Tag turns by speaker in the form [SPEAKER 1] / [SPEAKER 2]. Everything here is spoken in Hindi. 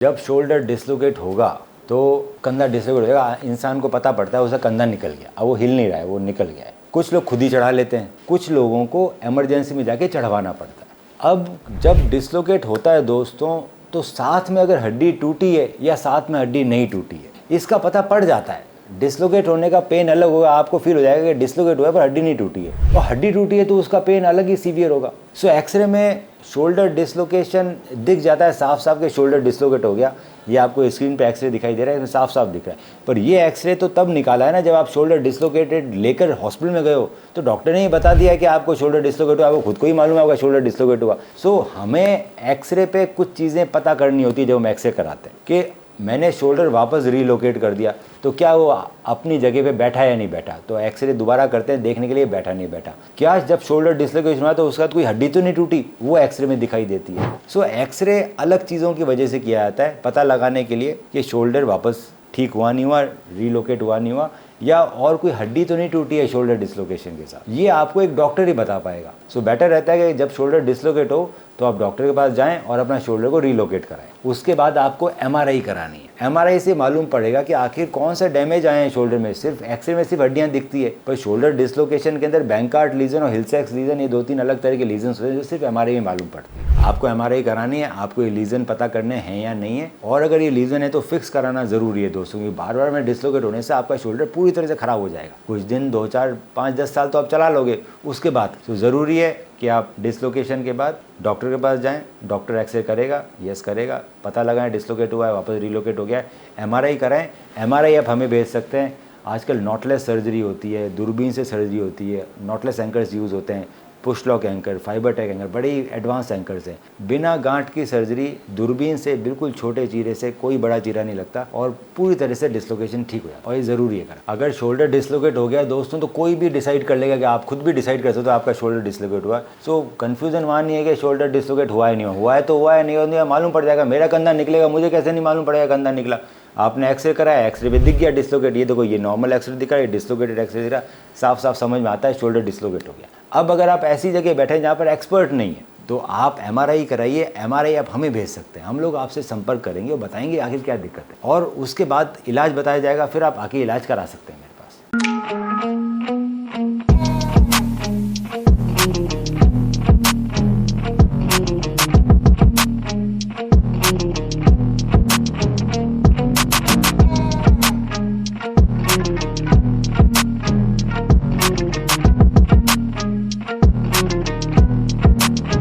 [SPEAKER 1] जब शोल्डर डिसलोकेट होगा तो कंधा डिसलोकेट होगा, इंसान को पता पड़ता है उसका कंधा निकल गया, अब वो हिल नहीं रहा है, वो निकल गया है। कुछ लोग खुद ही चढ़ा लेते हैं, कुछ लोगों को इमरजेंसी में जाके चढ़वाना पड़ता है। अब जब डिसलोकेट होता है दोस्तों, तो साथ में अगर हड्डी टूटी है या साथ में हड्डी नहीं टूटी है, इसका पता पड़ जाता है। डिसलोकेट होने का पेन अलग होगा, आपको फील हो जाएगा कि डिसलोकेट हुआ है पर हड्डी नहीं टूटी है, और हड्डी टूटी है तो उसका पेन अलग ही सीवियर होगा। सो एक्सरे में शोल्डर डिसलोकेशन दिख जाता है साफ साफ कि शोल्डर डिसलोकेट हो गया। ये आपको स्क्रीन पे एक्सरे दिखाई दे रहा है, इसमें साफ साफ दिख रहा है। पर ये एक्सरे तो तब निकाला है ना जब आप शोल्डर डिसलोकेटेड लेकर हॉस्पिटल में गए हो, तो डॉक्टर ने ही बता दिया कि आपको शोल्डर डिसलोकेट हुआ, आपको खुद को ही मालूम है आपका शोल्डर डिसलोकेट हुआ। सो हमें एक्सरे पे कुछ चीज़ें पता करनी होती है जब हम एक्सरे कराते हैं कि मैंने शोल्डर वापस रीलोकेट कर दिया तो क्या वो अपनी जगह पे बैठा या नहीं बैठा। तो एक्सरे दोबारा करते हैं देखने के लिए बैठा नहीं बैठा। क्या जब शोल्डर डिसलोकेशन हुआ तो उसका कोई हड्डी तो नहीं टूटी, वो एक्सरे में दिखाई देती है। सो एक्सरे अलग चीज़ों की वजह से किया जाता है, पता लगाने के लिए कि शोल्डर वापस ठीक हुआ नहीं हुआ, रीलोकेट हुआ नहीं हुआ, या और कोई हड्डी तो नहीं टूटी है शोल्डर डिसलोकेशन के साथ। ये आपको एक डॉक्टर ही बता पाएगा। सो बेटर रहता है कि जब शोल्डर डिसलोकेट हो तो आप डॉक्टर के पास जाएं और अपना शोल्डर को रीलोकेट कराएं। उसके बाद आपको एमआरआई करानी है। एमआरआई से मालूम पड़ेगा कि आखिर कौन सा डैमेज आए हैं शोल्डर में। सिर्फ एक्सरे में सिर्फ हड्डियां दिखती है, पर शोल्डर डिसलोकेशन के अंदर बैंकार्ड लीजन और हिलसैक्स लीजन, ये 2-3 अलग तरह के लीजन होते हैं जो सिर्फ एमआरआई में मालूम पड़ती है। आपको एमआरआई करानी है, आपको ये लीजन पता करने हैं या नहीं है, और अगर ये लीजन है तो फिक्स कराना जरूरी है दोस्तों, क्योंकि बार बार में डिसलोकेट होने से आपका शोल्डर पूरी तरह से खराब हो जाएगा। कुछ दिन 2, 4, 5, 10 साल तो आप चला लोगे, उसके बाद तो ज़रूरी है कि आप डिसलोकेशन के बाद डॉक्टर के पास जाएं। डॉक्टर एक्सरे करेगा, यस करेगा, पता लगाएं डिसलोकेट हुआ है, वापस रीलोकेट हो गया है, एमआरआई कराएं। एमआरआई आप हमें भेज सकते हैं। आजकल नॉटलेस सर्जरी होती है, दूरबीन से सर्जरी होती है, नॉटलेस एंकर्स यूज़ होते हैं, push lock anchor, fibre tag anchor, बड़े एडवांस एंकर्स हैं। बिना गांठ की सर्जरी दूरबीन से बिल्कुल छोटे चीरे से, कोई बड़ा चीरा नहीं लगता और पूरी तरह से डिसलोकेशन ठीक हो जाता है, और ये ज़रूरी है करना। अगर शोल्डर डिसलोकेट हो गया दोस्तों तो कोई भी डिसाइड कर लेगा कि आप खुद भी डिसाइड कर सकते हो तो आपका शोल्डर डिसलोकेट हुआ। सो कन्फ्यूजन वहाँ नहीं है कि शोल्डर डिसलोकेट हुआ है नहीं हुआ है, तो हुआ है नहीं हुआ मालूम पड़ जाएगा। मेरा कंधा निकलेगा, मुझे कैसे नहीं मालूम पड़ेगा कंधा निकला। आपने एक्सरे कराया, एक्सरे पे दिख गया डिसलोकेट, ये देखो ये नॉर्मल एक्सरे दिखा है, डिसलोकेटेड एक्सरे दिख रहा, साफ साफ समझ में आता है शोल्डर डिसलोकेट हो गया। अब अगर आप ऐसी जगह बैठे जहाँ पर एक्सपर्ट नहीं है तो आप एमआरआई कराइए। एमआरआई आप हमें भेज सकते हैं, हम लोग आपसे संपर्क करेंगे और बताएंगे आखिर क्या दिक्कत है, और उसके बाद इलाज बताया जाएगा, फिर आप आके इलाज करा सकते हैं मेरे पास।